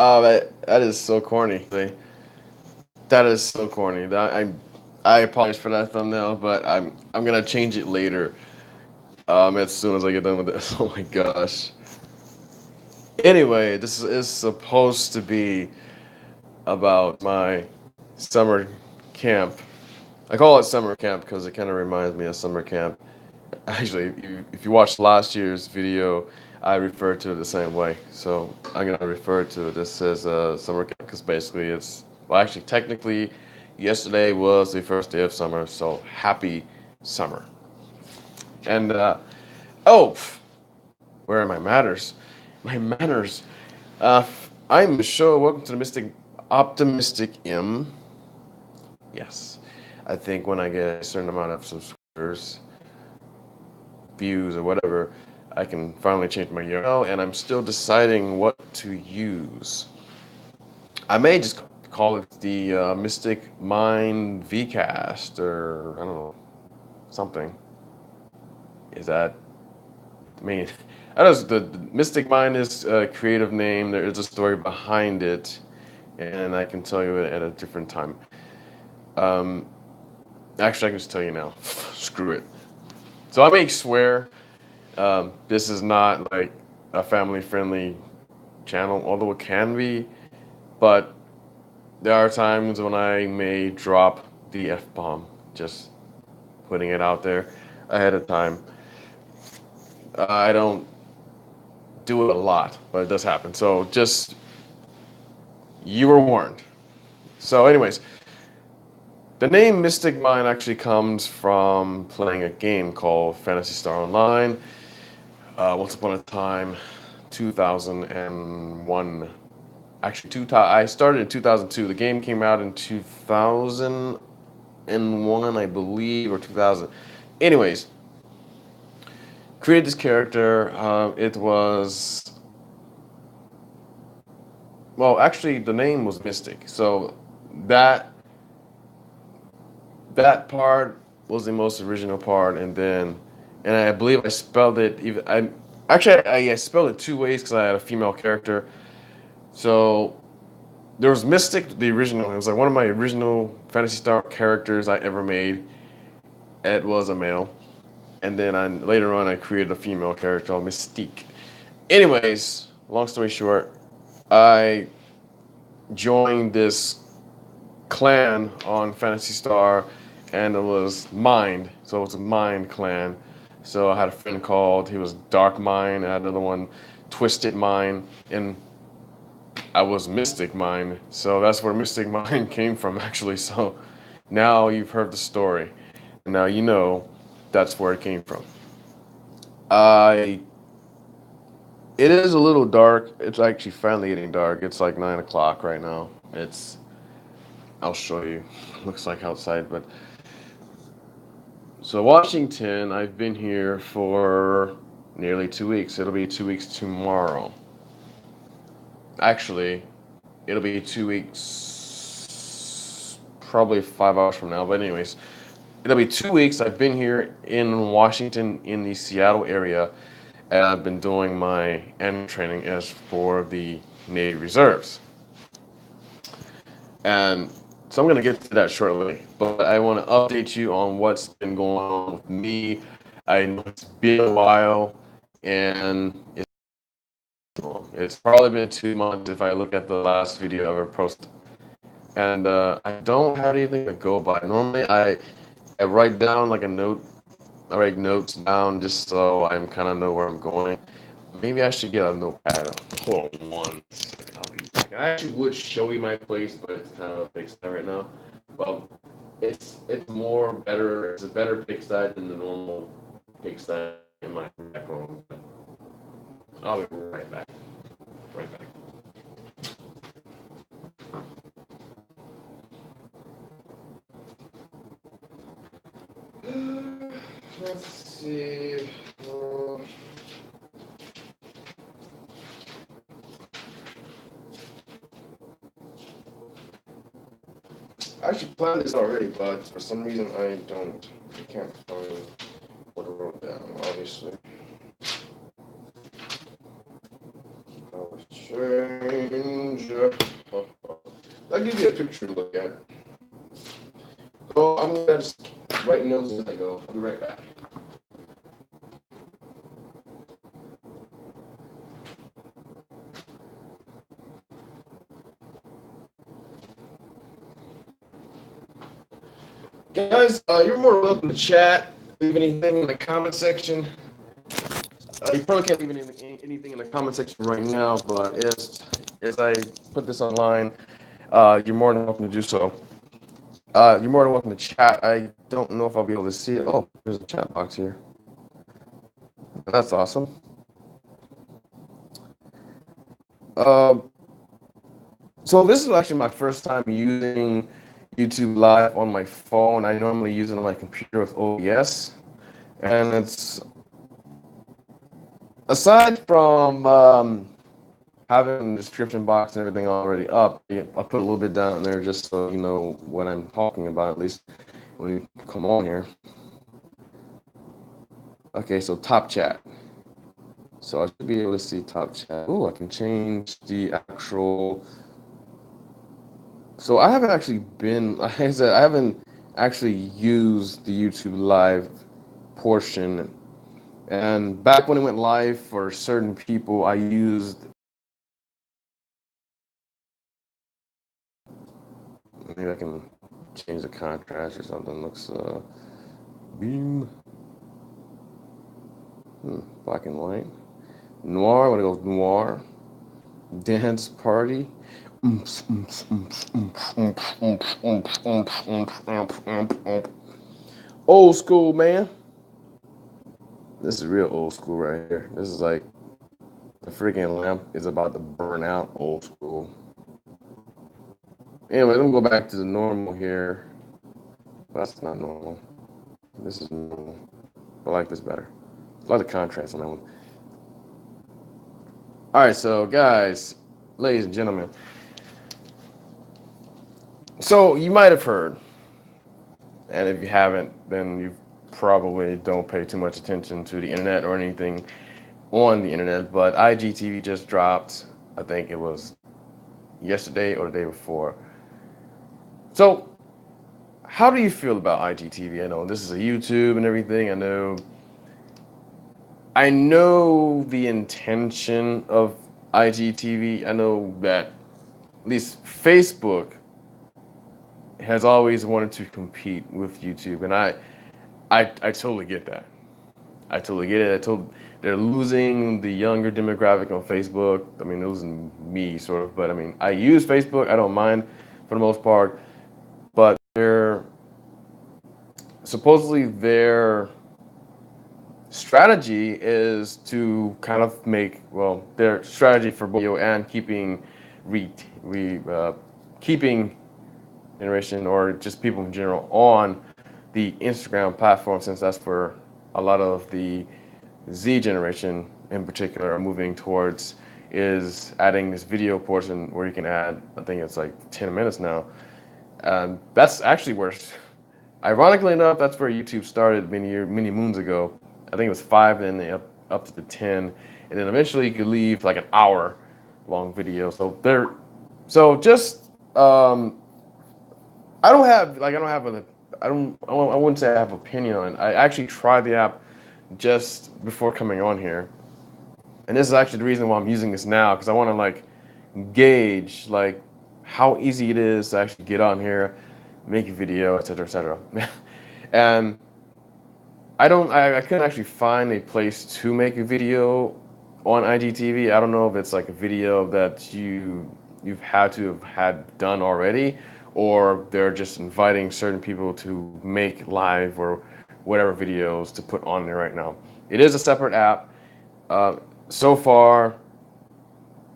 Oh, that is so corny. That is so corny. I apologize for that thumbnail, but I'm gonna change it later. As soon as I get done with this. Oh my gosh. Anyway, this is supposed to be about my summer camp. I call it summer camp because it kind of reminds me of summer camp. Actually, if you watched last year's video, I referred to it the same way. So I'm gonna refer to this as summer camp because basically well, actually, technically, yesterday was the first day of summer. So happy summer. And oh, where are my manners? My manners. I'm Michelle. Welcome to the Mystic Optimistic M. Yes, I think when I get a certain amount of subscribers, views, or whatever, I can finally change my URL, and I'm still deciding what to use. I may just call it the Mystic Mind Vcast, or I don't know, something. Is that? I mean, I know the Mystic Mind is a creative name. There is a story behind it, and I can tell you it at a different time. Um, Actually, I can just tell you now. Screw it. So I may swear. This is not like a family-friendly channel, although it can be. But there are times when I may drop the F-bomb, just putting it out there ahead of time. I don't do it a lot, but it does happen. So just, you were warned. So, anyways, the name Mystic Mind actually comes from playing a game called Phantasy Star Online. Once upon a time, 2001. Actually, I started in 2002. The game came out in 2001, I believe, or 2000. Anyways, created this character. It was, well, actually, the name was Mystic. So that that part was the most original part, and I believe I spelled it even. I spelled it two ways because I had a female character. So there was Mystic, the original. It was like one of my original Fantasy Star characters I ever made. It was a male, and then later on I created a female character called Mystique. Anyways, long story short, I joined this clan on Fantasy Star, and it was Mind. So it was a Mind clan. So I had a friend called, he was Dark Mind. I had another one, Twisted Mind, and I was Mystic Mind. So that's where Mystic Mind came from, actually. So now you've heard the story, and now you know that's where it came from. I It is a little dark. It's actually finally getting dark. It's like 9 o'clock right now. I'll show you. Looks like outside, but so Washington, I've been here for nearly 2 weeks. It'll be 2 weeks tomorrow. Actually, it'll be 2 weeks, probably 5 hours from now. But anyways, it'll be 2 weeks. I've been here in Washington, in the Seattle area, and I've been doing my annual training as for the Navy Reserves. And so I'm going to get to that shortly, but I want to update you on what's been going on with me. I know it's been a while, and it's probably been 2 months if I look at the last video I ever posted. And I don't have anything to go by. Normally, I write down like a note. I write notes down just so I kind of know where I'm going. Maybe I should get a notepad. Hold on one second. I'll be back. I actually would show you my place, but it's kind of a pigsty right now. Well, it's more better. It's a better pigsty than the normal pigsty in my back home. I'll be right back. Right back. Let's see. I actually planned this already, but for some reason I can't find what I wrote down, obviously. That was strange. sure. I'll give you a picture to look at. So I'm gonna just write notes as I go. I'll be right back. Guys, you're more welcome to chat. Leave anything in the comment section. You probably can't leave anything in the comment section right now, but as I put this online, you're more than welcome to do so. You're more than welcome to chat. I don't know if I'll be able to see it. Oh, there's a chat box here. That's awesome. Um, so this is actually my first time using YouTube Live on my phone. I normally use it on my computer with OBS, and it's aside from having the description box and everything already up, I'll put a little bit down there just so you know what I'm talking about, at least when you come on here. Okay, so top chat. So I should be able to see top chat. Oh, I can change the actual. So I haven't actually been, like I said, I haven't actually used the YouTube Live portion. And back when it went live for certain people, I used, maybe I can change the contrast or something. Looks, beam, black and white. Noir, I want to go with noir. Dance party. Old school, man. This is real old school right here. This is like the freaking lamp is about to burn out. Old school. Anyway, let me go back to the normal here. That's not normal. This is normal. I like this better. I like the contrast on that one. All right, so guys, ladies and gentlemen. So you might have heard, and if you haven't, then you probably don't pay too much attention to the internet or anything on the internet. But IGTV just dropped. I think it was yesterday or the day before. So how do you feel about IGTV? I know this is a YouTube and everything. I know the intention of IGTV. I know that at least Facebook has always wanted to compete with YouTube, and I totally get that. I totally get it. They're losing the younger demographic on Facebook. I mean, losing me sort of, but I mean, I use Facebook. I don't mind for the most part, but they're supposedly their strategy is to kind of make, well, their strategy for video and keeping generation or just people in general on the Instagram platform, since that's where a lot of the Z generation in particular are moving towards, is adding this video portion where you can add, I think it's like 10 minutes now. That's actually where, ironically enough, that's where YouTube started many moons ago. I think it was 5, and then up to the 10, and then eventually you could leave like an hour long video. So just I don't have an I wouldn't say I have an opinion on it. I actually tried the app just before coming on here, and this is actually the reason why I'm using this now, because I want to like gauge like how easy it is to actually get on here, make a video, etc., etc. And I couldn't actually find a place to make a video on IGTV. I don't know if it's like a video that you've had to have had done already, or they're just inviting certain people to make live or whatever videos to put on there right now. It is a separate app. Uh, so far,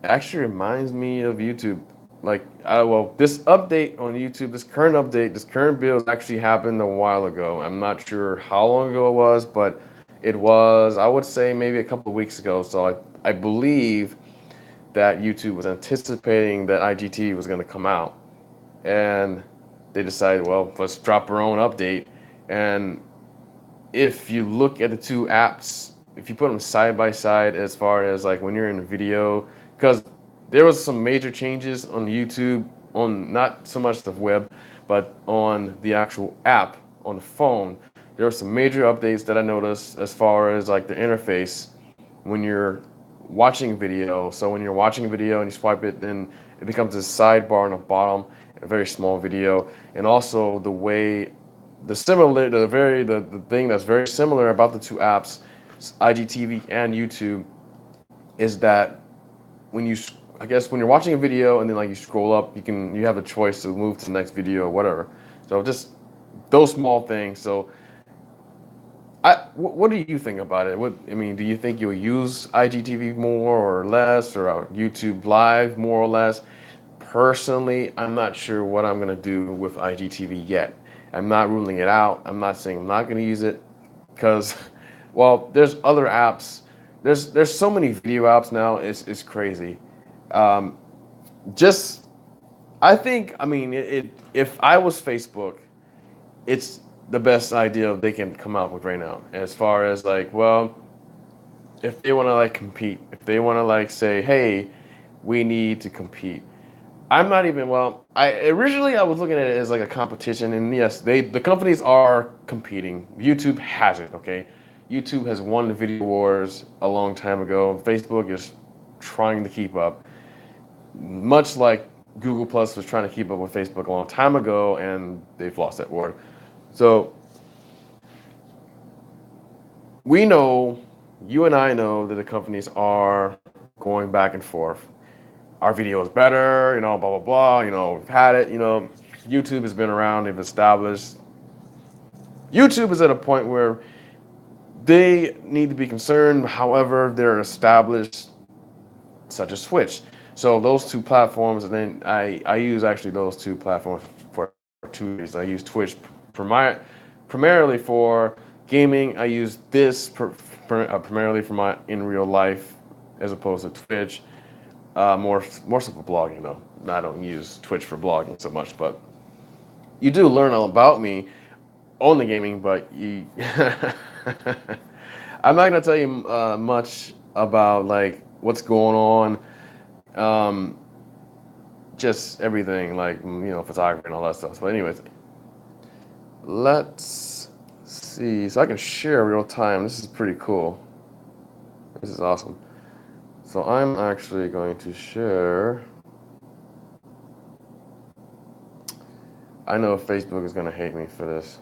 it actually reminds me of YouTube. Like, well, this update on YouTube, this current build actually happened a while ago. I'm not sure how long ago it was, but it was, I would say, maybe a couple of weeks ago. So I believe that YouTube was anticipating that IGT was going to come out, and they decided, well, let's drop our own update. And if you look at the two apps, if you put them side by side, as far as like when you're in a video, because there was some major changes on YouTube, on not so much the web, but on the actual app on the phone. There were some major updates that I noticed as far as like the interface when you're watching video. So when you're watching a video and you swipe it, then it becomes a sidebar on the bottom, a very small video, and also the way the thing that's very similar about the two apps, IGTV and YouTube, is that when you I guess when you're watching a video and then like you scroll up, you have a choice to move to the next video or whatever. So just those small things. So what do you think about it? What I mean, do you think you'll use IGTV more or less, or YouTube Live more or less? Personally, I'm not sure what I'm gonna do with IGTV yet. I'm not ruling it out. I'm not saying I'm not gonna use it because, well, there's other apps. There's so many video apps now. It's crazy. Um, just I think I mean if I was Facebook, it's the best idea they can come out with right now. As far as like, well, if they want to like compete, if they want to like say, hey, we need to compete. I'm not even well. I was looking at it as like a competition, and yes, the companies are competing. YouTube has it, okay. YouTube has won the video wars a long time ago. Facebook is trying to keep up, much like Google Plus was trying to keep up with Facebook a long time ago, and they've lost that war. So we know, you and I know that the companies are going back and forth. Our video is better, blah, blah, blah, we've had it, YouTube has been around, they've established. YouTube is at a point where they need to be concerned, however, they're established, such as Twitch. So those two platforms, and then I use actually those two platforms for 2 years. I use Twitch primarily for gaming. I use this primarily for my in real life, as opposed to Twitch. More so for blogging though. I don't use Twitch for blogging so much, but you do learn all about me on the gaming. But I'm not gonna tell you much about like what's going on. Um, just everything like photography and all that stuff. But anyways, let's see. So I can share real time. This is pretty cool. This is awesome. So I'm actually going to share. I know Facebook is going to hate me for this.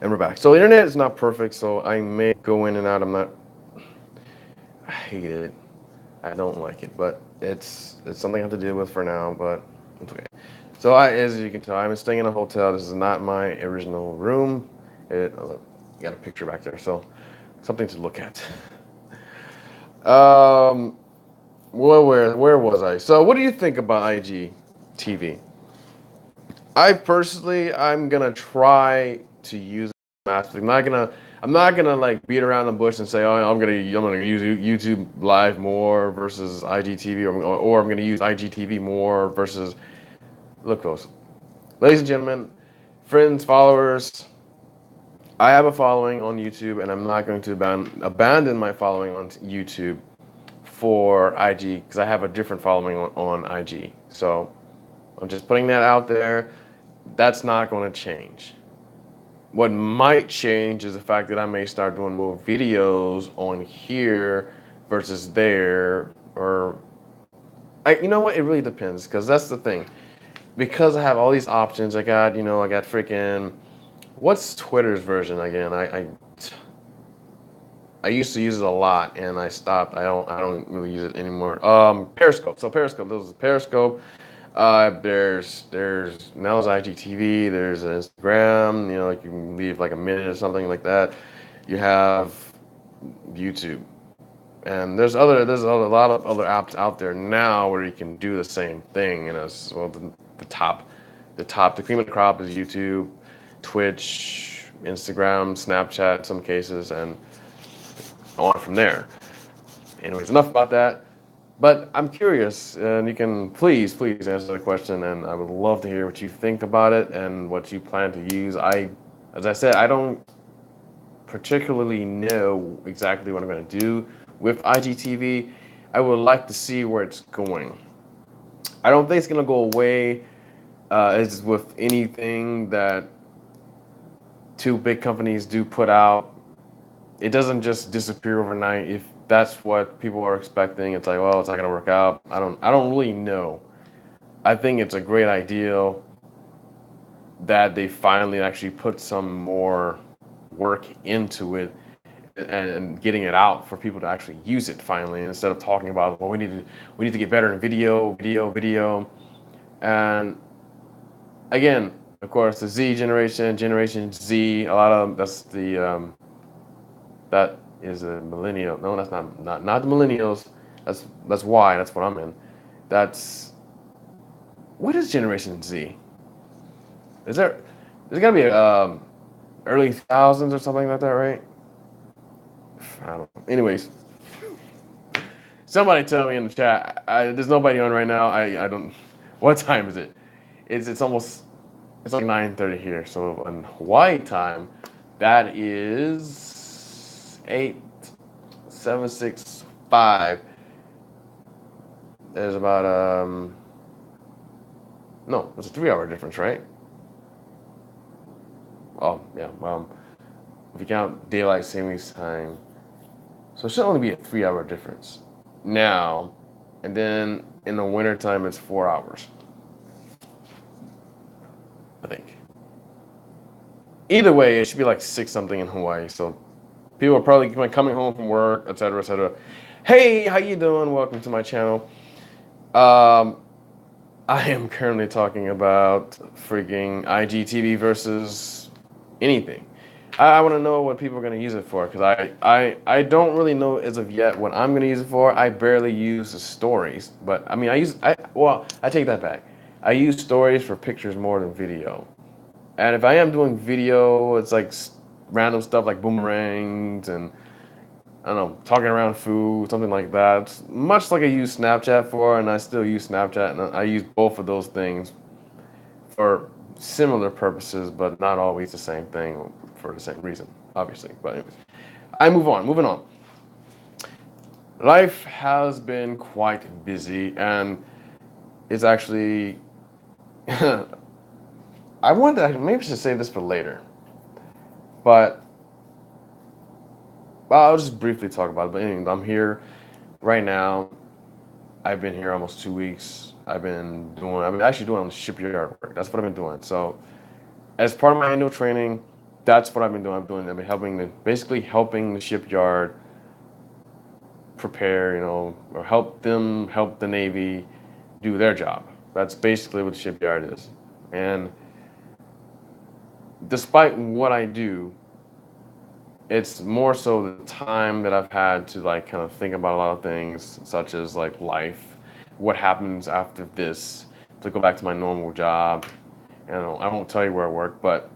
And we're back. So the internet is not perfect, so I may go in and out. I hate it. I don't like it, but it's something I have to deal with for now, but it's okay. So as you can tell, I'm staying in a hotel. This is not my original room. Got a picture back there, so something to look at. Well, where was I? So what do you think about IGTV? I'm gonna try to use it. I'm not gonna like beat around the bush and say, oh, I'm gonna use YouTube Live more versus IGTV, or I'm gonna use IGTV more versus. Look, folks, ladies and gentlemen, friends, followers. I have a following on YouTube, and I'm not going to abandon my following on YouTube for IG because I have a different following on IG. So I'm just putting that out there. That's not going to change. What might change is the fact that I may start doing more videos on here versus there, or you know what? It really depends because that's the thing. Because I have all these options, I got freaking. What's Twitter's version again? I used to use it a lot, and I stopped. I don't really use it anymore. Periscope. So Periscope. This is Periscope. There's now there's IGTV. There's Instagram. Like you can leave like a minute or something like that. You have YouTube, and there's a lot of other apps out there now where you can do the same thing. Well, the cream of the crop is YouTube, Twitch, Instagram, Snapchat in some cases, and on from there. Anyways, enough about that. But I'm curious, and you can please answer the question, and I would love to hear what you think about it and what you plan to use. As I said, I don't particularly know exactly what I'm going to do with IGTV. I would like to see where it's going. I don't think it's gonna go away. As with anything that two big companies do put out, it doesn't just disappear overnight. If that's what people are expecting, it's like, well, it's not gonna work out. I don't really know. I think it's a great idea that they finally actually put some more work into it and getting it out for people to actually use it finally, instead of talking about, well, we need to get better in video. And again, of course, the Z generation, Generation Z, a lot of that's the that is a millennial. No, that's not the millennials. That's Y. That's what I'm in. That's what is Generation Z? Is there? There's gotta be early thousands or something like that, right? I don't know. Anyways, somebody tell me in the chat. There's nobody on right now. I don't. What time is it? It's almost. It's like 9:30 here. So in Hawaii time, that is 8:765. There's about no, it's a 3 hour difference, right? Oh yeah. If you count daylight savings time, so it should only be a 3 hour difference now, and then in the winter time it's 4 hours, I think. Either way, it should be like six something in Hawaii. So people are probably coming home from work, etc., etc. Hey, how you doing? Welcome to my channel. Um, I am currently talking about freaking IGTV versus anything. I want to know what people are going to use it for, because I don't really know as of yet what I'm going to use it for. I barely use the stories, but I mean I take that back. I use stories for pictures more than video. And if I am doing video, it's like random stuff like boomerangs and I don't know, talking around food, something like that. It's much like I use Snapchat for, and I still use Snapchat, and I use both of those things for similar purposes, but not always the same thing for the same reason, obviously. But anyways, moving on. Life has been quite busy, and it's actually, I wanted to, maybe I should say this for later, but well, I'll just briefly talk about it. But anyway, I'm here right now. I've been here almost 2 weeks. I've been actually doing shipyard work. That's what I've been doing. So as part of my annual training, that's what I've been doing. I've been basically helping the shipyard prepare, or help the Navy do their job. That's basically what the shipyard is. And despite what I do, it's more so the time that I've had to like kind of think about a lot of things, such as like life, what happens after this, to go back to my normal job. I won't tell you where I work, but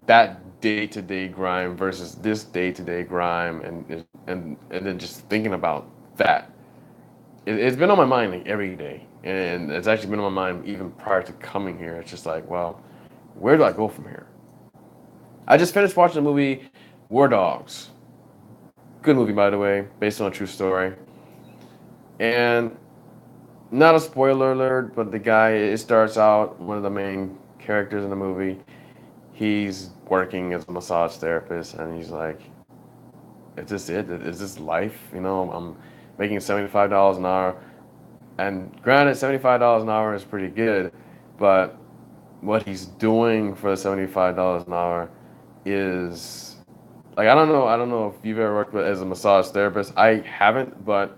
that day-to-day grind versus this day-to-day grind, and then just thinking about that, it's been on my mind like every day, and it's actually been on my mind even prior to coming here. It's just like, well, where do I go from here? I just finished watching the movie War Dogs. Good movie, by the way, based on a true story. And not a spoiler alert, but it starts out, one of the main characters in the movie, he's working as a massage therapist, and he's like, is this it? Is this life? I'm making $75 an hour. And granted, $75 an hour is pretty good, but what he's doing for the $75 an hour is like, I don't know if you've ever worked as a massage therapist. I haven't, but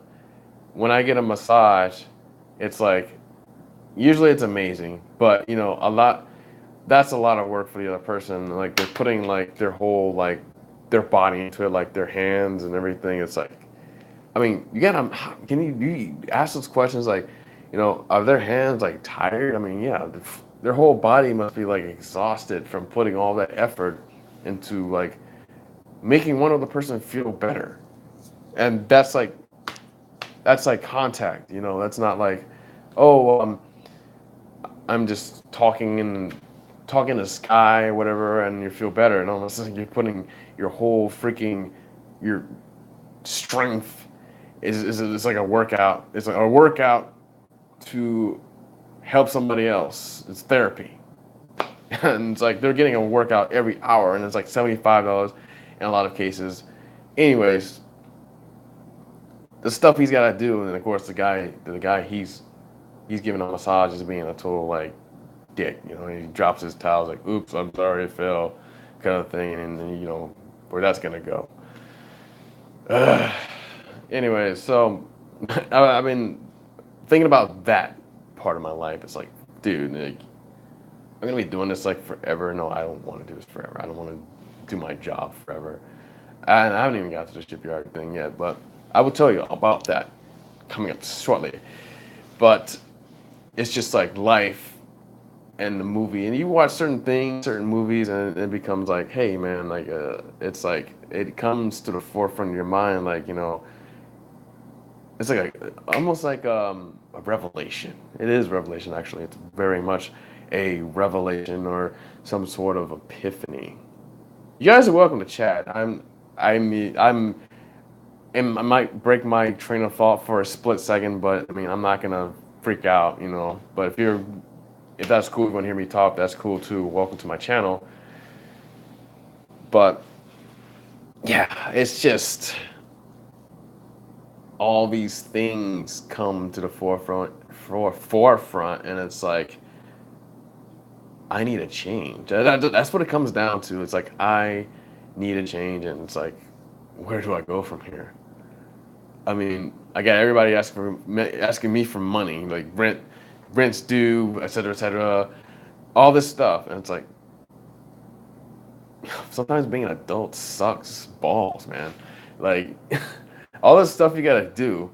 when I get a massage, it's like usually it's amazing, but that's a lot of work for the other person. Like they're putting like their whole like their body into it, like their hands and everything. It's like, I mean, can you ask those questions like, are their hands like tired? I mean, yeah, their whole body must be like exhausted from putting all that effort into like making one other person feel better. And that's like contact, that's not like, oh, I'm just talking to the sky or whatever, and you feel better. No, it's like you're putting your whole freaking your strength is it's like a workout. It's like a workout to help somebody else. It's therapy. And it's like they're getting a workout every hour, and it's like $75 in a lot of cases. Anyways, the stuff he's got to do, and of course the guy he's giving a massage is being a total like dick. He drops his towels like, "Oops, I'm sorry, it fell," kind of thing, and then where that's gonna go. Ugh. Anyways, so I've been thinking about that part of my life. It's like, dude, like, I'm gonna be doing this like forever. No, I don't want to do this forever. I don't want to do my job forever. And I haven't even got to the shipyard thing yet, but I will tell you about that coming up shortly. But it's just like life and the movie, and you watch certain things, certain movies, and it becomes like, hey, man, like, it's like it comes to the forefront of your mind, like, it's like almost like a revelation. It is revelation, actually. It's very much a revelation or some sort of epiphany. You guys are welcome to chat. I might break my train of thought for a split second, but I mean, I'm not gonna freak out. But if that's cool, if you want to hear me talk, that's cool too. Welcome to my channel. But yeah, it's just all these things come to the forefront, and it's like I need a change. That's what it comes down to. It's like I need a change, and it's like, where do I go from here? I mean, I got everybody asking me for money, like rent's due, et cetera, all this stuff, and it's like sometimes being an adult sucks balls, man. Like all this stuff you gotta do,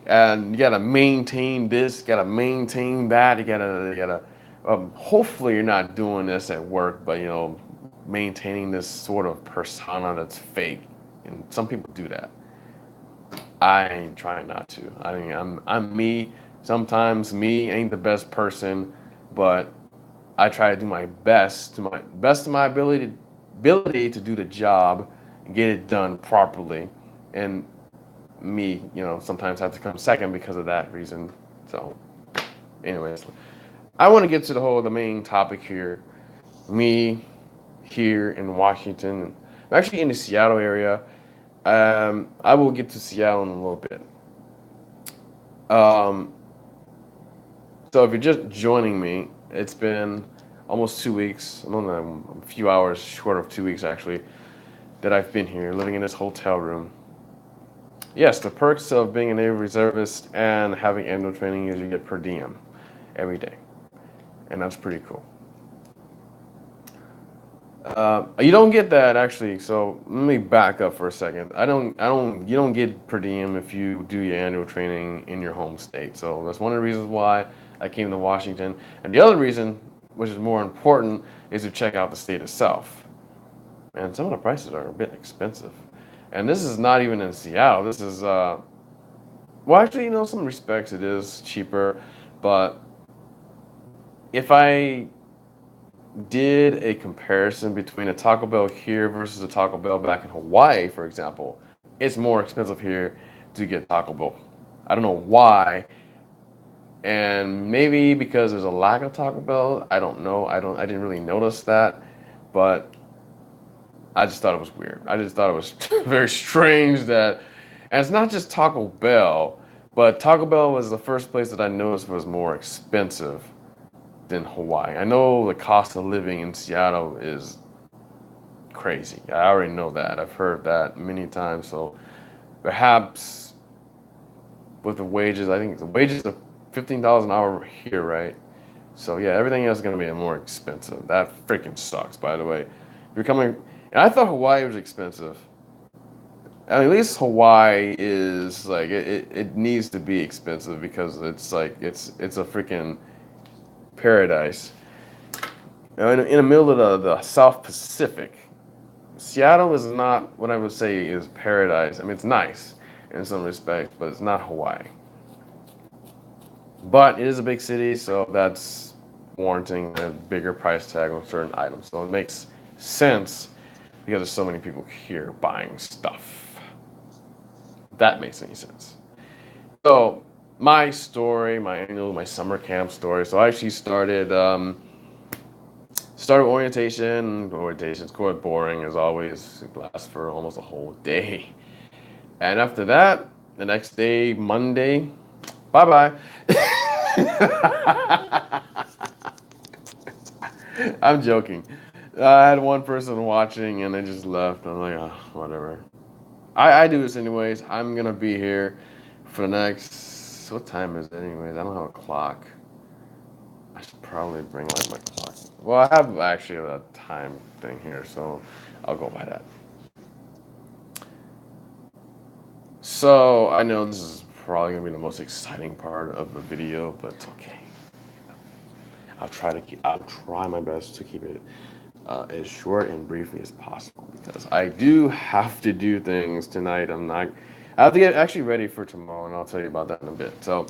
and you gotta maintain this, you gotta maintain that, you gotta. Hopefully, you're not doing this at work, but maintaining this sort of persona that's fake, and some people do that. I ain't trying not to. I mean, I'm me. Sometimes me ain't the best person, but I try to do my best to my best of my ability to do the job and get it done properly. And me, sometimes have to come second because of that reason. So, anyways, I want to get to the main topic here. Me here in Washington. I'm actually in the Seattle area. I will get to Seattle in a little bit. Um, so if you're just joining me, it's been almost 2 weeks. I don't know, a few hours short of 2 weeks actually, that I've been here, living in this hotel room. Yes, the perks of being a Navy reservist and having annual training is you get per diem every day, and that's pretty cool. You don't get that actually. So let me back up for a second. You don't get per diem if you do your annual training in your home state. So that's one of the reasons why I came to Washington. And the other reason, which is more important, is to check out the state itself. And some of the prices are a bit expensive. And this is not even in Seattle. This is, well, actually, some respects it is cheaper. But if I did a comparison between a Taco Bell here versus a Taco Bell back in Hawaii, for example, it's more expensive here to get Taco Bell. I don't know why, and maybe because there's a lack of Taco Bell. I don't know. I didn't really notice that, but I just thought it was weird. I just thought it was very strange that, and it's not just Taco Bell, but Taco Bell was the first place that I noticed was more expensive than Hawaii. I know the cost of living in Seattle is crazy. I already know that. I've heard that many times. So perhaps with the wages, I think the wages are $15 an hour here, right? So yeah, everything else is gonna be more expensive. That freaking sucks, by the way. If you're coming, and I thought Hawaii was expensive. I mean, at least Hawaii is like it needs to be expensive because it's like it's a freaking paradise. In the middle of the South Pacific, Seattle is not what I would say is paradise. I mean, it's nice in some respects, but it's not Hawaii. But it is a big city, so that's warranting a bigger price tag on certain items. So it makes sense because there's so many people here buying stuff. If that makes any sense. So my story, my summer camp story. So I actually started orientation. Orientation's quite boring as always. It lasts for almost a whole day. And after that, the next day, Monday, bye bye. I'm joking. I had one person watching and they just left. I'm like, oh, whatever. I do this anyways. I'm gonna be here for the next. What time is it anyways? I don't have a clock. I should probably bring like my clock. Well, I have actually a time thing here, so I'll go by that. So I know this is probably gonna be the most exciting part of the video, but it's okay. I'll try my best to keep it as short and briefly as possible because I do have to do things tonight. I have to get actually ready for tomorrow, and I'll tell you about that in a bit. So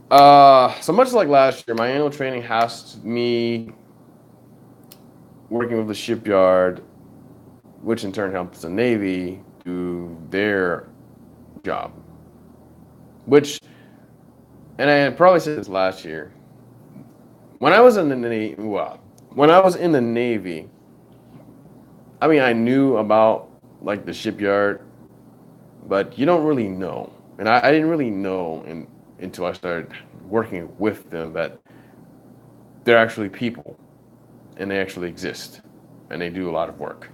much like last year, my annual training has me working with the shipyard, which in turn helps the Navy do their job. Which, and I probably said this last year, when I was in the Navy, well, when I was in the Navy, I mean, I knew about like the shipyard, but you don't really know, and I didn't really know until I started working with them that they're actually people and they actually exist and they do a lot of work,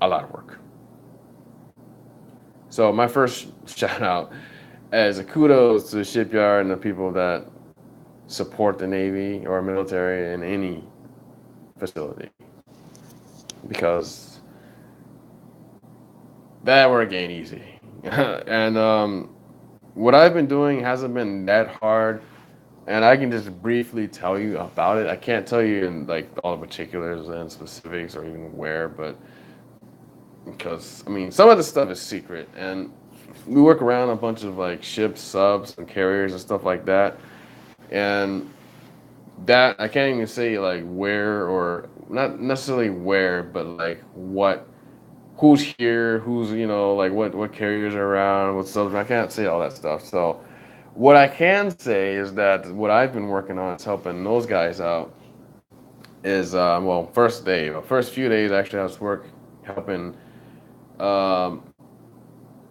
a lot of work. So my first shout out as a kudos to the shipyard and the people that support the Navy or military in any facility because that work ain't easy. And what I've been doing hasn't been that hard, and I can just briefly tell you about it. I can't tell you in like all the particulars and specifics or even where, but because I mean some of the stuff is secret, and we work around a bunch of like ships, subs, and carriers and stuff like that, and that I can't even say like where or not necessarily where, but like who's here, who's like what carriers are around, what subs. I can't say all that stuff. So what I can say is that what I've been working on is helping those guys out. Is well, first few days actually I was helping. Um,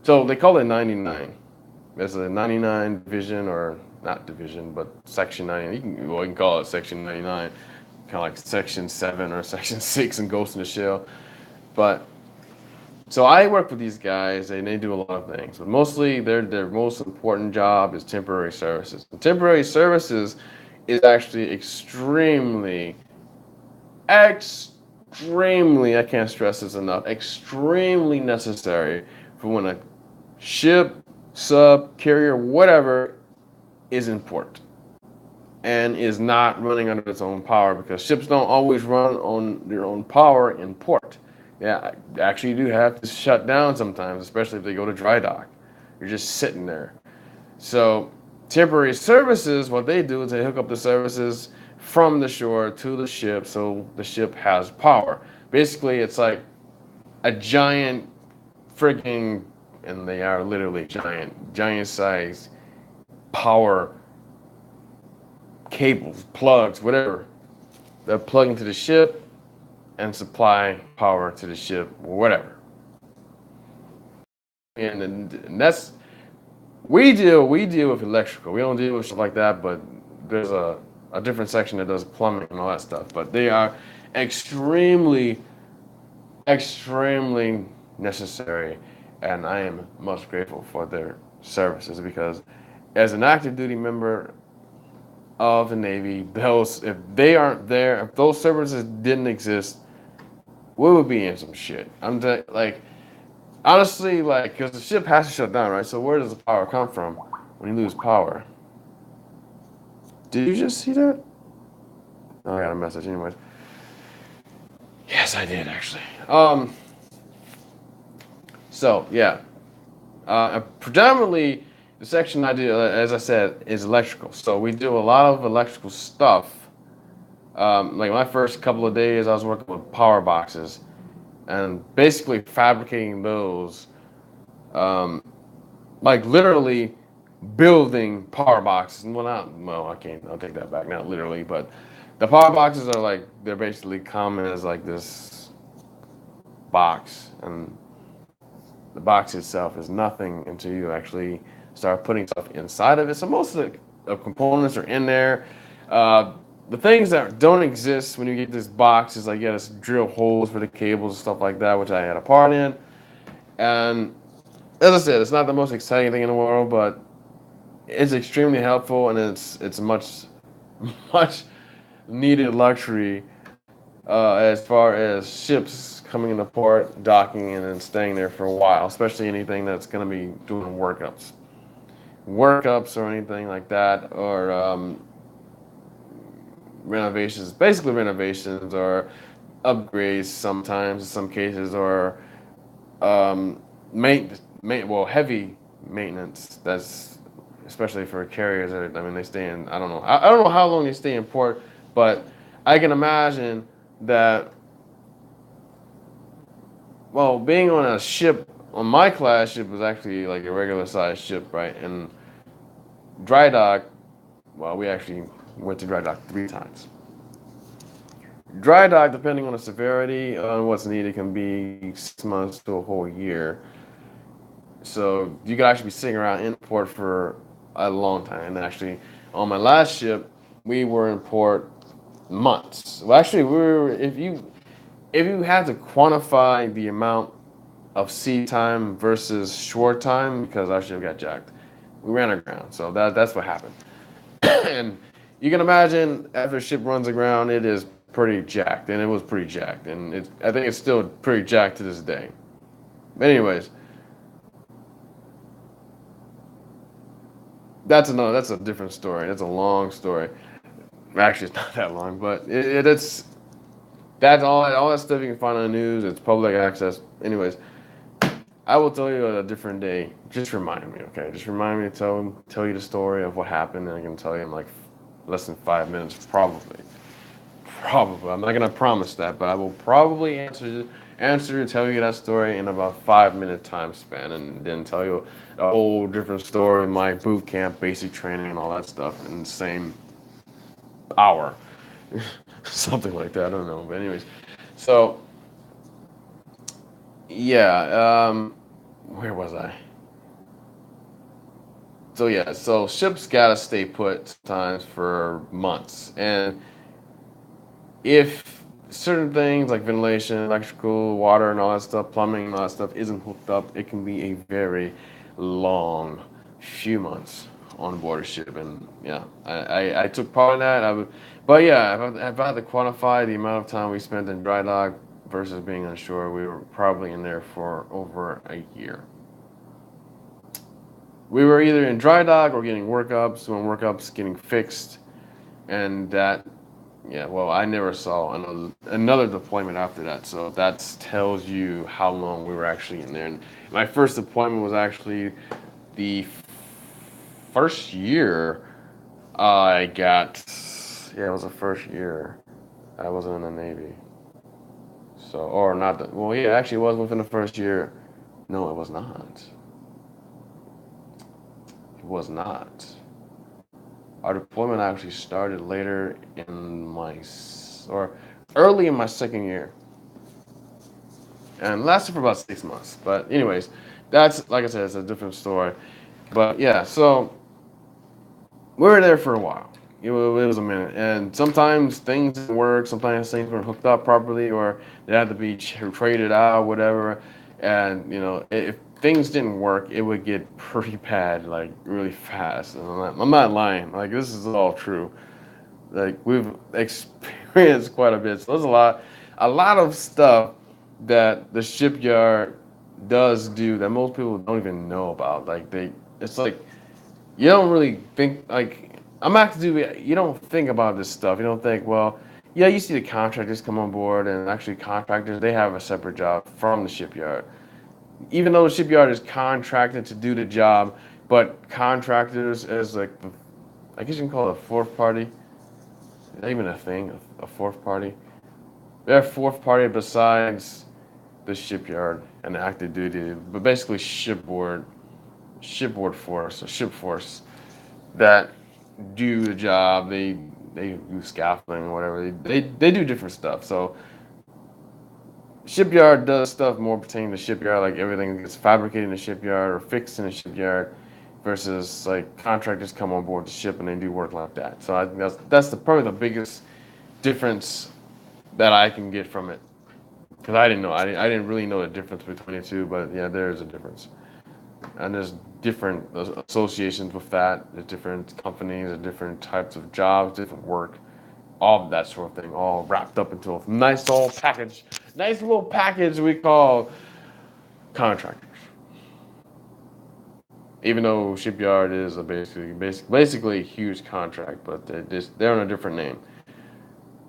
so they call it 99. There's a 99 division or not division, but section 99. You can call it section 99, kind of like section 7 or section 6 in Ghost in the Shell. But so I work with these guys, and they do a lot of things, but mostly their most important job is temporary services. And temporary services is actually extremely, I can't stress this enough, extremely necessary for when a ship, sub, carrier, whatever is in port and is not running under its own power because ships don't always run on their own power in port. Yeah, actually, you do have to shut down sometimes, especially if they go to dry dock. You're just sitting there. So, temporary services, what they do is they hook up the services from the shore to the ship so the ship has power. Basically, it's like a giant freaking, and they are literally giant size power cables, plugs, whatever. They're plugged into the ship and supply power to the ship, whatever. And that's we deal with electrical. We don't deal with stuff like that, but there's a different section that does plumbing and all that stuff. But they are extremely, extremely necessary, and I am most grateful for their services because as an active duty member of the Navy, those if they aren't there, if those services didn't exist, we would be in some shit. Like honestly, like because the ship has to shut down, right? So where does the power come from when you lose power? Did you just see that? Oh, I got a message, anyways. Yes, I did actually. So yeah, predominantly the section I do, as I said, is electrical. So we do a lot of electrical stuff. Like my first couple of days, I was working with power boxes and basically fabricating those. Like literally building power boxes. Well, not well, I can't. I'll take that back. Not literally, but the power boxes are like they're basically common as like this box, and the box itself is nothing until you actually start putting stuff inside of it. So most of the components are in there. Uh, the things that don't exist when you get this box is like you gotta drill holes for the cables and stuff like that, which I had a part in. And as I said, it's not the most exciting thing in the world, but it's extremely helpful, and it's a much needed luxury as far as ships coming into port, docking, and then staying there for a while, especially anything that's going to be doing workups or anything like that, or renovations, basically renovations or upgrades sometimes in some cases, or um, heavy maintenance. That's especially for carriers. I mean, they stay in. I don't know. I don't know how long they stay in port, but I can imagine that. Well, being on a ship, on my class ship was actually like a regular sized ship, right? And dry dock. Well, we actually went to dry dock 3 times. Dry dock, depending on the severity on what's needed, can be 6 months to a whole year. So you could actually be sitting around in port for a long time. And actually, on my last ship, we were in port months. Well, actually, we were. If you had to quantify the amount of sea time versus shore time, because our ship got jacked, we ran aground. So that's what happened. And you can imagine after a ship runs aground, it is pretty jacked, and it was pretty jacked, and I think it's still pretty jacked to this day. But anyways, that's a different story. That's a long story. Actually, it's not that long, but it's that's all that stuff you can find on the news. It's public access. Anyways, I will tell you a different day. Just remind me, okay? Just remind me to tell you the story of what happened, and I can tell you in like less than 5 minutes, probably. Probably. I'm not gonna promise that, but I will probably tell you that story in about 5 minute time span, and then tell you a whole different story of my boot camp, basic training, and all that stuff in the same hour, something like that. I don't know, but anyways, so yeah, where was I? So yeah, so ships gotta stay put sometimes for months, and if certain things like ventilation, electrical, water, and all that stuff, plumbing, and all that stuff isn't hooked up, it can be a very long few months on board a ship. And yeah, I took part in that. But yeah, if I had to quantify the amount of time we spent in dry dock versus being on shore, we were probably in there for over a year. We were either in dry dock or getting workups, doing workups, getting fixed, and that yeah, well, I never saw another deployment after that, so that tells you how long we were actually in there. And my first deployment was actually the first year I got. Yeah, it was the first year I was in the Navy. So, or not. Well, yeah, actually, it was within the first year. No, it was not. It was not. Our deployment actually started later in or early in my second year, and lasted for about 6 months. But anyways, that's like I said, it's a different story. But yeah, so we were there for a while. It was a minute, and sometimes things didn't work. Sometimes things weren't hooked up properly, or they had to be traded out, whatever. And if things didn't work, it would get pretty bad, like really fast. And I'm not lying. Like this is all true. Like we've experienced quite a bit. So there's a lot of stuff that the shipyard does do that most people don't even know about. It's like you don't really think like I'm not to do. You don't think about this stuff. You don't think, well, yeah, you see the contractors come on board, and actually contractors they have a separate job from the shipyard. Even though the shipyard is contracted to do the job, but contractors as like I guess you can call it a fourth party. Is that even a thing? A fourth party? They're a fourth party besides the shipyard and the active duty, but basically shipboard. shipboard force or ship force that do the job. They do scaffolding or whatever. They do different stuff. So shipyard does stuff more pertaining to shipyard, like everything gets fabricated in the shipyard or fixed in the shipyard, versus like contractors come on board the ship and they do work like that. So I think that's probably the biggest difference that I can get from it, because I didn't really know the difference between the two, but yeah, there is a difference, and there's different associations with that. There's different companies, there's different types of jobs, different work, all of that sort of thing, all wrapped up into a nice little package we call contractors. Even though shipyard is a basically a huge contract, but they're on a different name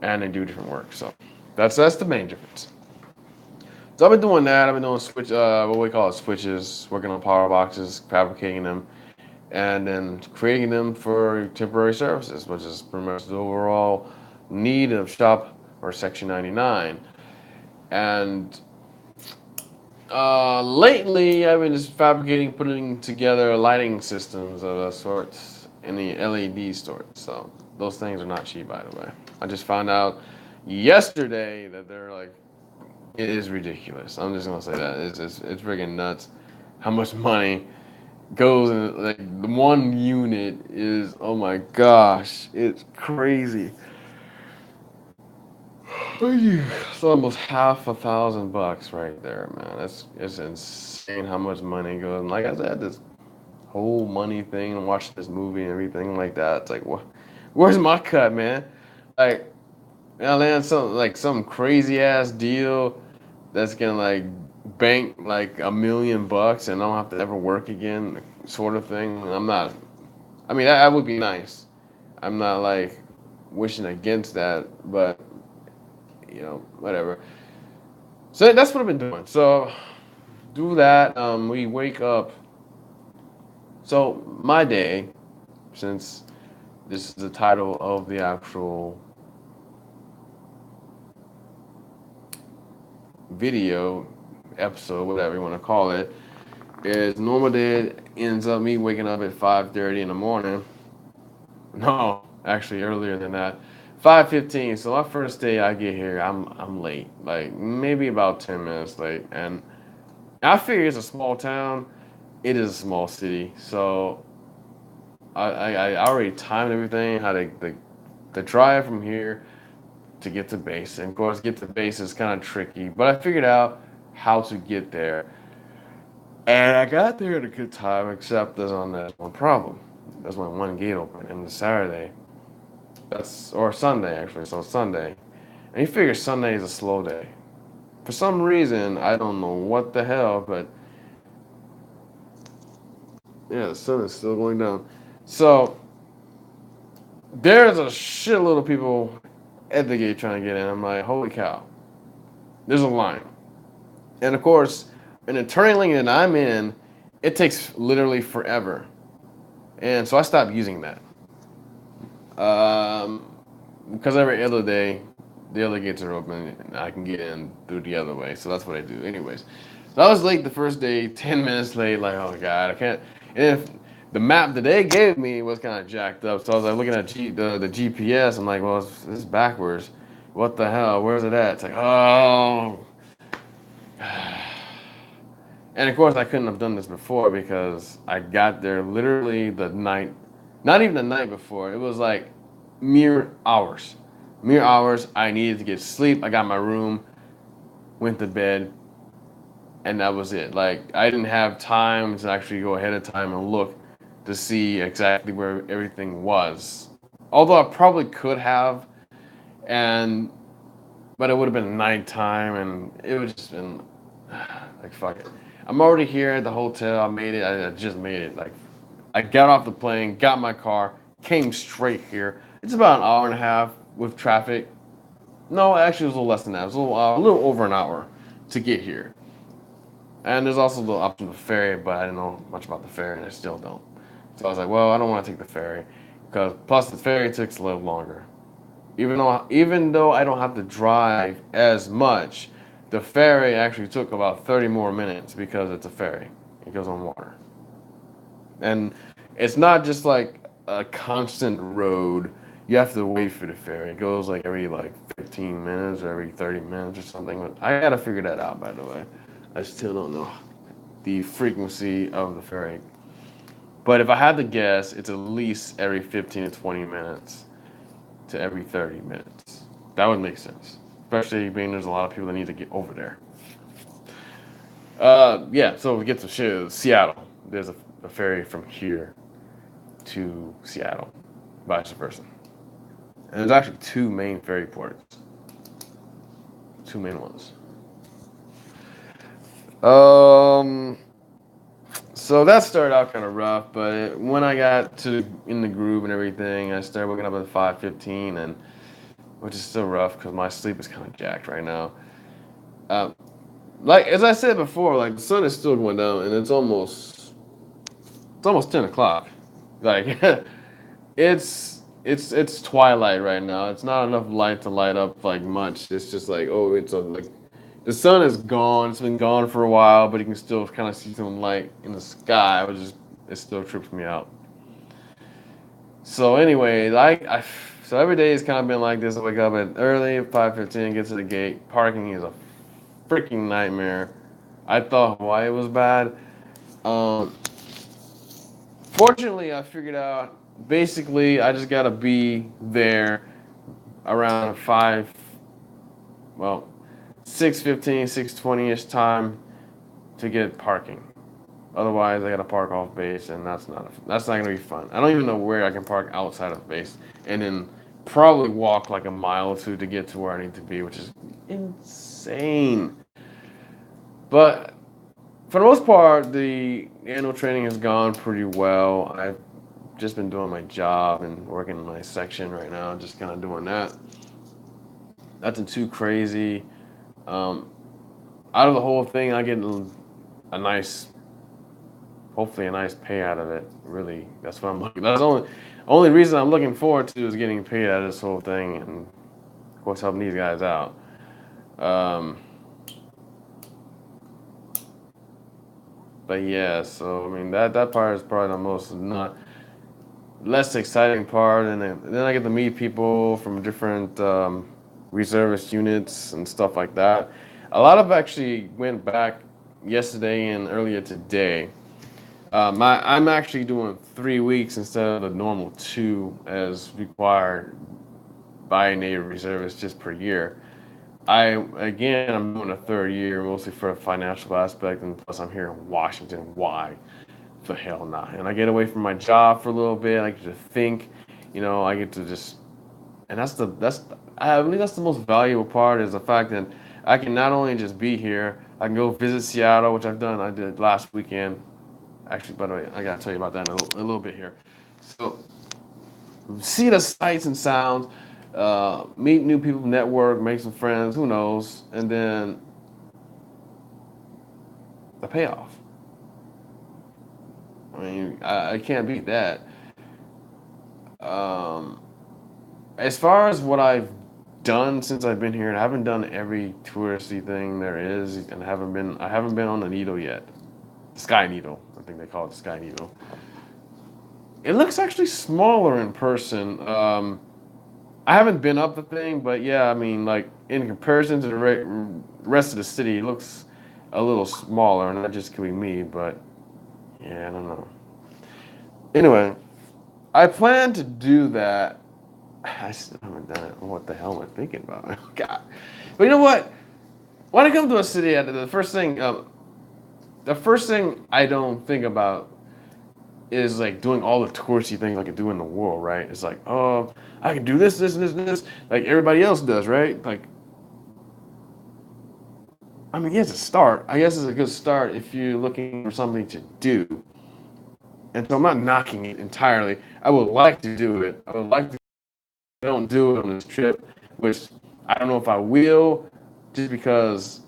and they do different work. So that's the main difference. So I've been doing that. I've been doing what we call it, switches, working on power boxes, fabricating them, and then creating them for temporary services, which is pretty much the overall need of shop or Section 99. And lately, I've been just fabricating, putting together lighting systems of a sort in the LED sort. So those things are not cheap, by the way. I just found out yesterday that they're like, it is ridiculous. I'm just gonna say that it's freaking nuts. How much money goes in, like the one unit is, oh my gosh, it's crazy. It's almost $5,000 right there, man. It's insane how much money goes. And like I said, this whole money thing and watching this movie and everything like that. It's like, what? Where's my cut, man? Like, I land some crazy ass deal that's gonna like bank like $1 million and I don't have to ever work again, sort of thing. I'm not. I mean, that would be nice. I'm not like wishing against that, but whatever. So that's what I've been doing. So do that. We wake up. So my day, since this is the title of the actual video episode, whatever you want to call it, is normal day ends up me waking up at 5:30 in the morning. No, actually earlier than that. 5:15. So my first day I get here, I'm late. Like maybe about 10 minutes late. And I figure it's a small town. It is a small city. So I already timed everything, how the drive from here to get to base. And of course get to base is kind of tricky. But I figured out how to get there. And I got there at a good time, except there's one problem. There's only one gate open, and it's Saturday. Or Sunday actually. So Sunday, and you figure Sunday is a slow day. For some reason, I don't know what the hell, but yeah, the sun is still going down. So there's a shitload of people at the gate trying to get in. I'm like, holy cow! There's a line, and of course, in the turning lane that I'm in, it takes literally forever, and so I stopped using that. Because every other day, the other gates are open and I can get in through the other way. So that's what I do. Anyways, so I was late the first day, 10 minutes late. Like, oh God, I can't. And if the map that they gave me was kind of jacked up, so I was like looking at the GPS. I'm like, well, this is backwards. What the hell? Where's it at? It's like, oh. And of course, I couldn't have done this before because I got there literally the night, not even the night before. It was like mere hours. Mere hours. I needed to get sleep. I got my room, went to bed, and that was it. Like, I didn't have time to actually go ahead of time and look to see exactly where everything was. Although I probably could have, and but it would have been nighttime, and it would just been like fuck it. I'm already here at the hotel. I made it. I just made it. Like I got off the plane, got my car, came straight here. It's about an hour and a half with traffic. No, actually, it was a little less than that. It was a little over an hour to get here. And there's also the option of the ferry, but I didn't know much about the ferry, and I still don't. So I was like, well, I don't want to take the ferry because plus the ferry takes a little longer. Even though I don't have to drive as much, the ferry actually took about 30 more minutes because it's a ferry. It goes on water. And it's not just like a constant road. You have to wait for the ferry. It goes like every like 15 minutes or every 30 minutes or something. I gotta figure that out, by the way. I still don't know the frequency of the ferry. But if I had to guess, it's at least every 15 to 20 minutes to every 30 minutes. That would make sense. Especially being there's a lot of people that need to get over there. Yeah, so we get to Seattle. There's a ferry from here to Seattle, vice versa. And there's actually two main ferry ports, two main ones. Um, so that started out kind of rough, but when I got to in the groove and everything, I started waking up at 5:15, and which is still rough because my sleep is kind of jacked right now. Uh, like as I said before, like the sun is still going down, and it's almost 10 o'clock. Like it's twilight right now. It's not enough light to light up like much. It's just like like the sun is gone. It's been gone for a while, but you can still kind of see some light in the sky, which is it still trips me out. So anyway, so every day has kind of been like this. I wake up at early 5:15, get to the gate. Parking is a freaking nightmare. I thought Hawaii was bad. Um, Fortunately, I figured out basically I just gotta be there around well, 6:15, 6:20 ish time to get parking. Otherwise, I gotta park off base, and that's not gonna be fun. I don't even know where I can park outside of base, and then probably walk like a mile or two to get to where I need to be, which is insane. But for the most part, the annual training has gone pretty well. I've just been doing my job and working in my section right now, just kind of doing that. Nothing too crazy. Um, Out of the whole thing, I get a nice, hopefully a nice pay out of it. Really, that's what I'm looking. That's the only reason I'm looking forward to is getting paid out of this whole thing, and of course helping these guys out. Um, but yeah, so I mean that part is probably the most not less exciting part, and then I get to meet people from different reservist units and stuff like that. A lot of actually went back yesterday and earlier today. I'm actually doing 3 weeks instead of the normal two as required by a Native reservist just per year. I'm doing a third year mostly for a financial aspect, and plus I'm here in Washington. Why? The hell not. And I get away from my job for a little bit. I get to think, I get to just, and I believe that's the most valuable part is the fact that I can not only just be here, I can go visit Seattle, which I've done. I did last weekend. Actually, by the way, I gotta tell you about that in a little bit here. So, see the sights and sounds, meet new people, network, make some friends, who knows, and then the payoff. I mean, I can't beat that. Um, as far as what I've done since I've been here, and I haven't done every touristy thing there is, and I haven't been on the Needle yet. The Sky Needle, I think they call it the Sky Needle. It looks actually smaller in person. I haven't been up the thing, but yeah, I mean, like in comparison to the rest of the city, it looks a little smaller, and that just could be me, but yeah, I don't know. Anyway, I plan to do that. I still haven't done it. What the hell am I thinking about? God. But you know what? When I come to a city, the first thing I don't think about is like doing all the touristy things I could do in the world, right? It's like, oh, I can do this, this, and this, and this, like everybody else does, right? Like, I mean, yes, a start. I guess it's a good start if you're looking for something to do. And so I'm not knocking it entirely. I would like to do it. I would like to. I don't do it on this trip, which I don't know if I will, just because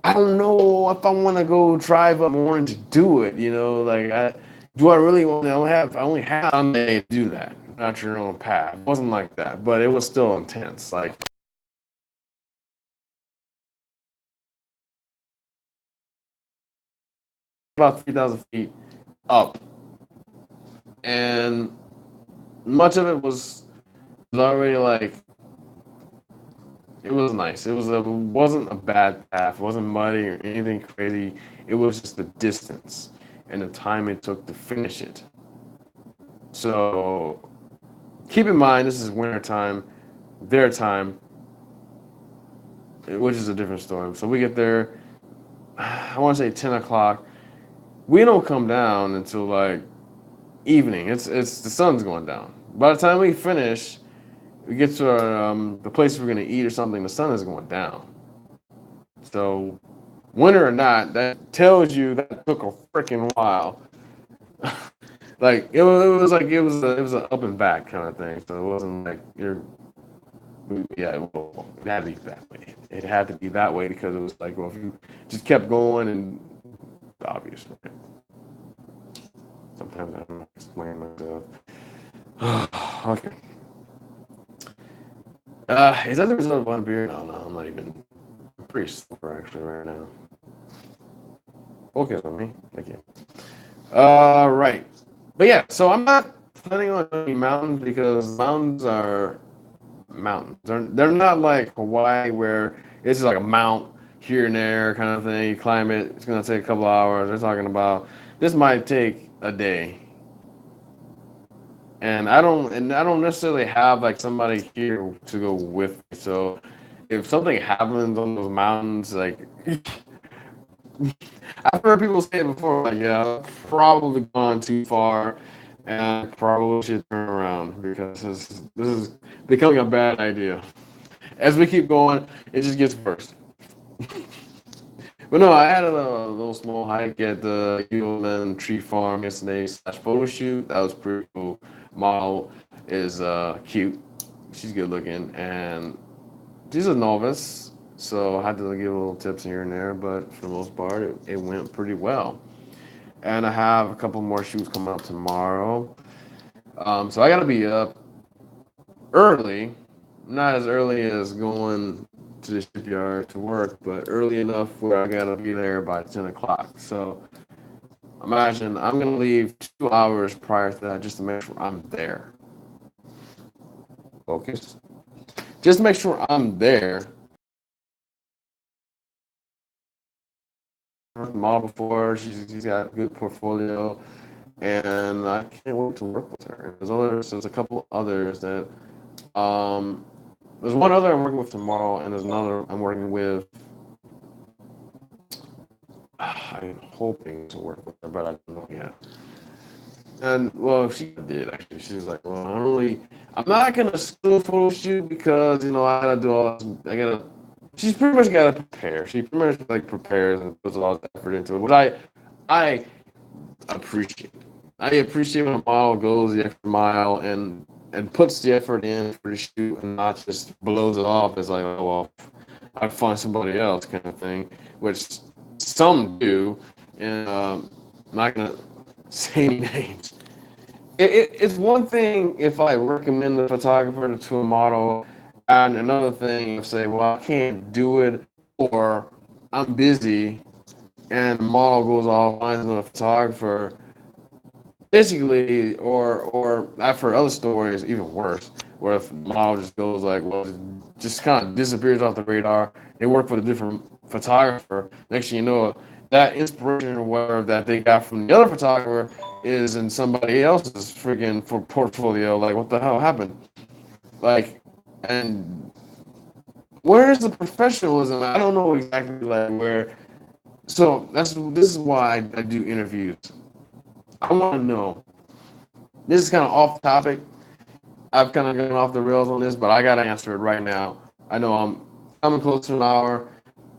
I don't know if I want to go drive up morning to do it. Like do I really want to? I only have Sunday to do that. Not your own path. It wasn't like that, but it was still intense. Like about 3,000 feet. up, and much of it was already like it was nice. It wasn't a bad path. It wasn't muddy or anything crazy. It was just the distance and the time it took to finish it. So keep in mind, this is winter time, their time, which is a different story. So we get there, I want to say 10 o'clock. We don't come down until like evening. It's the sun's going down. By the time we finish, we get to the place we're gonna eat or something. The sun is going down. So winter or not, that tells you that took a freaking while. Like it was like it was an up and back kind of thing. So it wasn't like you're yeah, well, it had to be that way. It had to be that way because it was like, well, if you just kept going and obviously, sometimes I don't explain myself. Okay. Is that the result of one beer? No, no, I'm not even. I'm pretty sober actually right now. Focus on me. Thank you. Right. But yeah, so I'm not planning on any mountains because mountains are mountains. They're not like Hawaii where it's just like a mount here and there kind of thing. You climb it, it's gonna take a couple hours. They're talking about this might take a day. And I don't necessarily have like somebody here to go with me. So if something happens on those mountains, like I've heard people say it before, like, yeah, I've probably gone too far and I probably should turn around because this is becoming a bad idea. As we keep going, it just gets worse. But no, I had a little small hike at the Eagleman Tree Farm yesterday slash photo shoot. That was pretty cool. Model is cute. She's good looking and she's a novice, so I had to give little tips here and there. But for the most part, it went pretty well. And I have a couple more shoots coming up tomorrow. So I got to be up early, not as early as going to the shipyard to work, but early enough where I gotta be there by 10 o'clock. So imagine I'm gonna leave 2 hours prior to that just to make sure I'm there. Focus. Just to make sure I'm there. Model before, she's got a good portfolio, and I can't wait to work with her. There's a couple others that um, there's one other I'm working with tomorrow, and there's another I'm working with. I'm hoping to work with her, but I don't know yet. And well, she did actually. She was like, "Well, I'm not gonna do a photo shoot because I gotta do all this. I gotta." She's pretty much gotta prepare. She pretty much like prepares and puts a lot of effort into it, which I appreciate. I appreciate when a model goes the extra mile and puts the effort in for the shoot and not just blows it off as like, oh well, I'd find somebody else kind of thing, which some do, and I'm not gonna say any names. It's one thing if I recommend the photographer to a model, and another thing if say, well, I can't do it, or I'm busy, and the model goes off, finds another photographer. Basically, or I've heard other stories even worse, where if the model just goes like, well, just kind of disappears off the radar. They work with a different photographer. Next thing you know, that inspiration or whatever that they got from the other photographer is in somebody else's freaking portfolio. Like, what the hell happened? Like, and where's the professionalism? I don't know exactly like where. So this is why I do interviews. I want to know. This is kind of off topic. I've kind of gone off the rails on this, but I got to answer it right now. I know I'm coming close to an hour.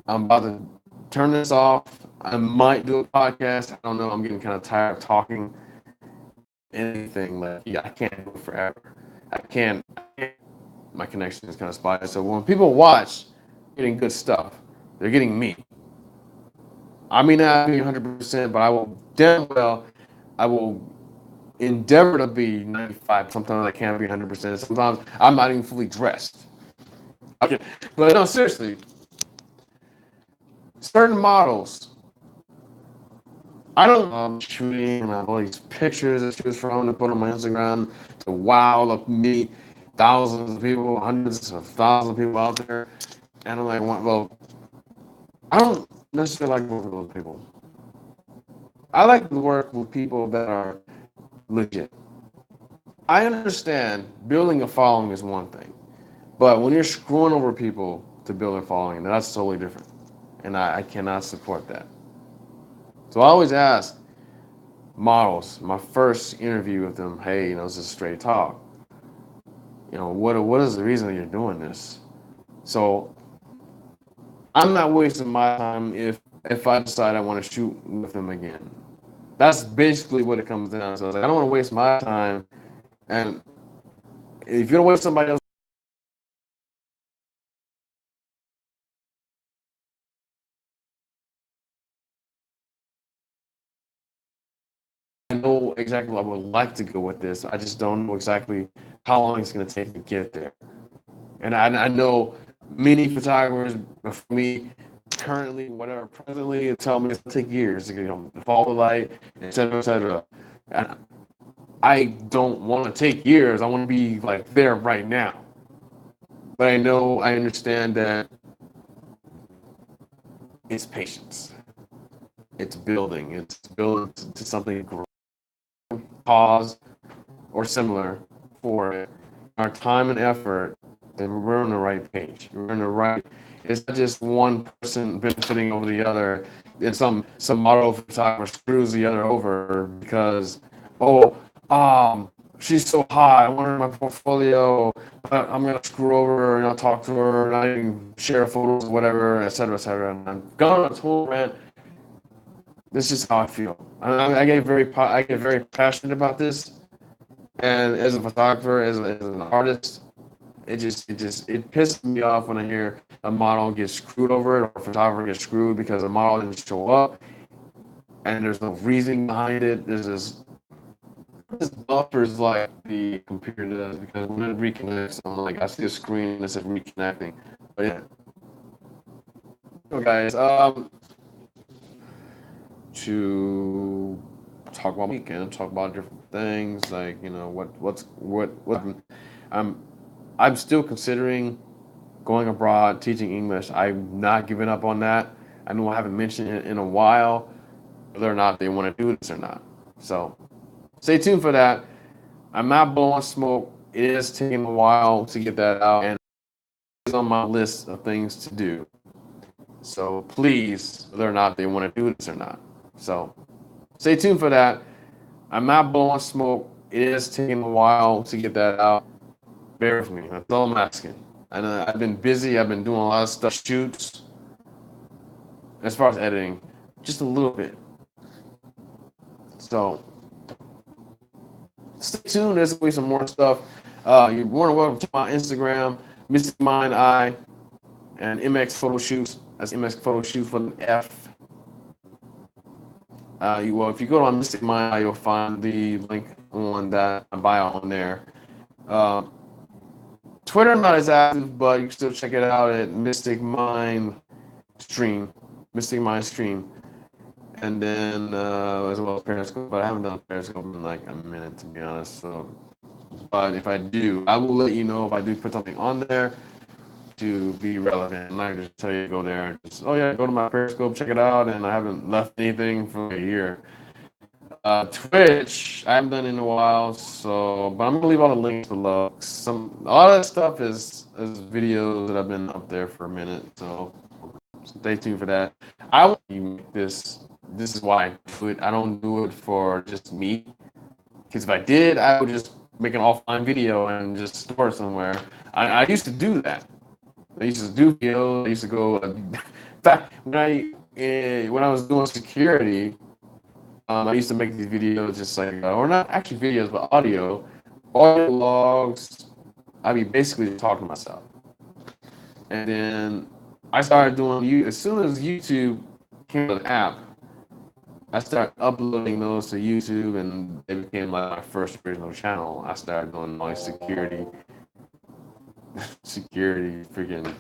I'm about to turn this off. I might do a podcast. I don't know. I'm getting kind of tired of talking anything. Like, yeah, I can't do it forever. I can't. My connection is kind of spotty. So when people watch getting good stuff, they're getting me. I may not be 100%, but I will damn well, I will endeavor to be 95. Sometimes I can't be 100%. Sometimes I'm not even fully dressed. Okay, but no, seriously, certain models I don't shooting and I have all these pictures to choose from to put on my Instagram to wow look me thousands of people, hundreds of thousands of people out there. And I'm like, well, I don't necessarily like working with those people. I like to work with people that are legit. I understand building a following is one thing, but when you're screwing over people to build a following, that's totally different. And I cannot support that. So I always ask models, my first interview with them, hey, this is straight talk. What is the reason that you're doing this? So I'm not wasting my time if I decide I want to shoot with them again. That's basically what it comes down to. I don't want to waste my time, and if you don't waste somebody else, I know exactly what I would like to go with this. I just don't know exactly how long it's going to take to get there. And I know many photographers before me, currently, whatever, presently, tell me it's going to take years to follow the light, et cetera, et cetera. And I don't want to take years. I want to be like there right now. But I understand that it's patience. It's building to something cause or similar for it. Our time and effort, then we're on the right page. We're on the right. It's not just one person benefiting over the other, and some model photographer screws the other over because, oh, she's so hot. I want her in my portfolio, but I'm gonna screw over her and I'll talk to her and I even share photos, whatever, et cetera, et cetera. And I'm going on a total rant. This is how I feel. I get very passionate about this, and as a photographer, as an artist, it pisses me off when I hear a model get screwed over it or a photographer get screwed because the model didn't show up and there's no reason behind it. There's this buffers like the computer does because when it reconnects, I'm like I see a screen that says reconnecting. But yeah, so guys, to talk about weekend, talk about different things like what I'm I'm still considering going abroad, teaching English. I'm not giving up on that. I know I haven't mentioned it in a while, whether or not they want to do this or not. So stay tuned for that. I'm not blowing smoke. It is taking a while to get that out, and it's on my list of things to do. So please, whether or not they want to do this or not. So stay tuned for that. I'm not blowing smoke. It is taking a while to get that out. Bear with me. That's all I'm asking. And I've been busy. I've been doing a lot of stuff, shoots, as far as editing, just a little bit. So stay tuned. There's gonna be some more stuff. You're more than welcome to my Instagram, Mystic Mind Eye, and MX Photo Shoots. That's MX Photo Shoots with an F. If you go to my Mystic Mind Eye, you'll find the link on that bio on there. Uh, Twitter not as active, but you can still check it out at Mystic Mind Stream, Mystic Mind Stream. And then as well as Periscope, but I haven't done Periscope in like a minute to be honest. So, but if I do, I will let you know if I do put something on there to be relevant. I'm not just tell you to go there and just go to my Periscope, check it out, and I haven't left anything for a year. Twitch, I haven't done it in a while, so but I'm gonna leave all the links below. All that stuff is videos that have been up there for a minute, so stay tuned for that. I want you make this. This is why I do it. I don't do it for just me. Because if I did, I would just make an offline video and just store it somewhere. I used to do that. I used to do videos. I used to go. In fact, when I was doing security, I used to make these videos just like, or not actually videos, but audio logs. I mean, basically talking to myself. And then I started doing you as soon as YouTube came with an app. I started uploading those to YouTube, and they became like my first original channel. I started doing my security freaking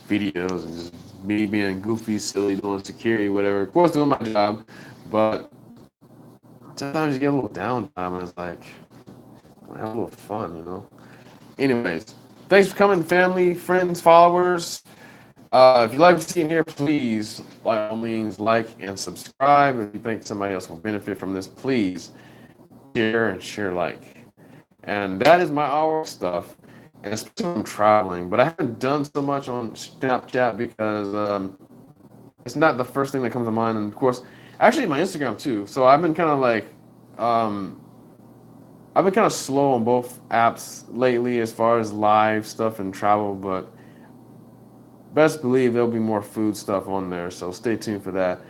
videos, and just me being goofy, silly, doing security, whatever. Of course, doing my job, but sometimes you get a little downtime and it's like, have a little fun, you know? Anyways, thanks for coming, family, friends, followers. If you like what you see in here, please, by all means, like and subscribe. If you think somebody else will benefit from this, please share and share like. And that is my hour stuff. And especially when I'm traveling. But I haven't done so much on Snapchat because it's not the first thing that comes to mind. And of course, actually my Instagram too. So I've been kind of like, um, I've been kind of slow on both apps lately as far as live stuff and travel. But best believe there'll be more food stuff on there. So stay tuned for that.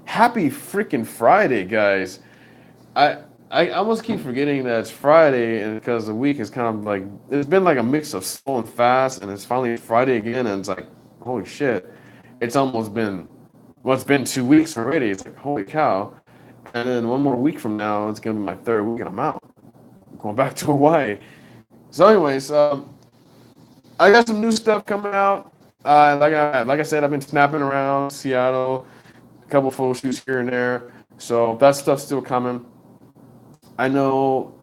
Happy freaking Friday, guys. I I almost keep forgetting that it's Friday, and because the week is kind of like it's been like a mix of slow and fast, and it's finally Friday again, and it's like, holy shit, it's almost been well, it's been 2 weeks already. It's like holy cow, and then one more week from now, it's gonna be my third week, and I'm out, going back to Hawaii. So, anyways, I got some new stuff coming out. Like I said, I've been snapping around Seattle, a couple photo shoots here and there. So that stuff's still coming. I know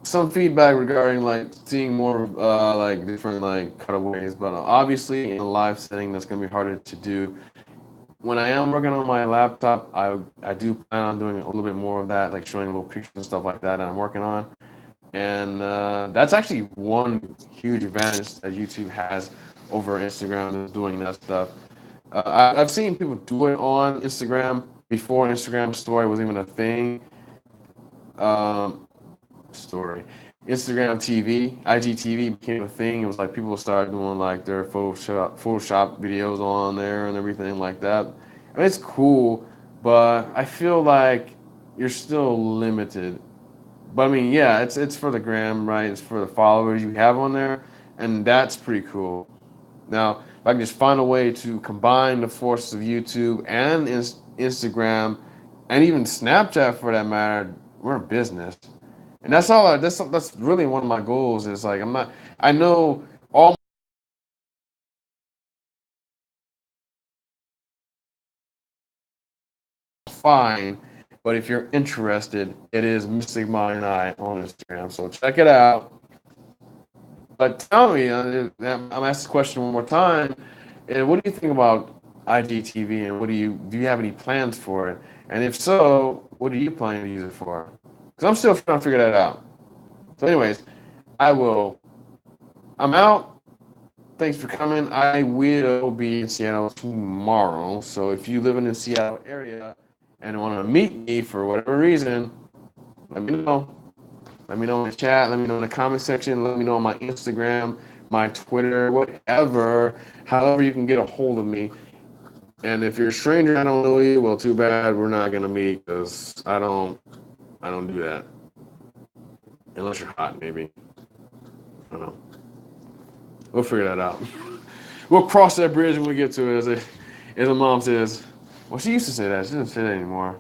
some feedback regarding like seeing more like different like cutaways, but obviously in a live setting that's gonna be harder to do. When I am working on my laptop, I do plan on doing a little bit more of that, like showing little pictures and stuff like that, that I'm working on. And that's actually one huge advantage that YouTube has over Instagram is doing that stuff. I've seen people do it on Instagram before Instagram story was even a thing. Um, story. Instagram TV, IGTV became a thing. It was like people started doing like their Photoshop videos on there and everything like that. I mean, it's cool, but I feel like you're still limited. But I mean, yeah, it's for the gram, right? It's for the followers you have on there, and that's pretty cool. Now, if I can just find a way to combine the forces of YouTube and Instagram, and even Snapchat for that matter, we're in business. And that's all. That's really one of my goals. Is like I'm not. I know all fine, but if you're interested, it is Mystic Mind Eye on Instagram. So check it out. But tell me, I'm asked the question one more time. And what do you think about IGTV, and what do you have any plans for it? And if so, what are you planning to use it for? Because I'm still trying to figure that out. So, anyways, I will. I'm out. Thanks for coming. I will be in Seattle tomorrow. So if you live in the Seattle area and want to meet me for whatever reason, let me know. Let me know in the chat. Let me know in the comment section. Let me know on my Instagram, my Twitter, whatever. However you can get a hold of me. And if you're a stranger, I don't know you. Well, too bad. We're not gonna meet because I don't do that unless you're hot, maybe. I don't know. We'll figure that out. We'll cross that bridge when we get to it. As a mom says, well, she used to say that. She doesn't say that anymore.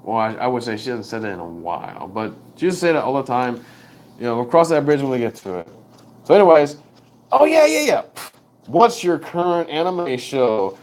Well, I would say she hasn't said that in a while, but she used to say that all the time. You know, we'll cross that bridge when we get to it. So, anyways, oh yeah. What's your current anime show?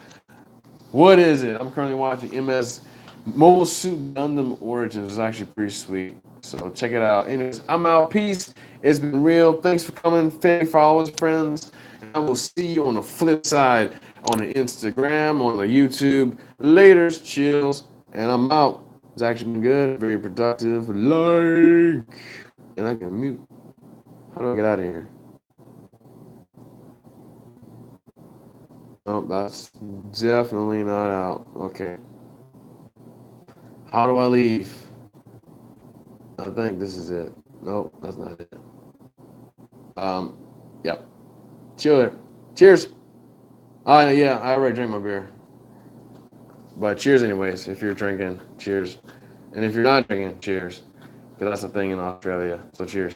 What is it? I'm currently watching MS Mobile Suit Gundam Origins. It's actually pretty sweet. So check it out. Anyways, I'm out. Peace. It's been real. Thanks for coming, family, followers, friends. And I will see you on the flip side on the Instagram, on the YouTube. Laters, chills. And I'm out. It's actually been good, very productive. Like, and I can mute. How do I get out of here? Oh, that's definitely not out. Okay. How do I leave? I think this is it. Nope, that's not it. Um, yep. Cheers. Cheers. Yeah, I already drank my beer. But cheers anyways, if you're drinking. Cheers. And if you're not drinking, cheers. Because that's a thing in Australia. So cheers.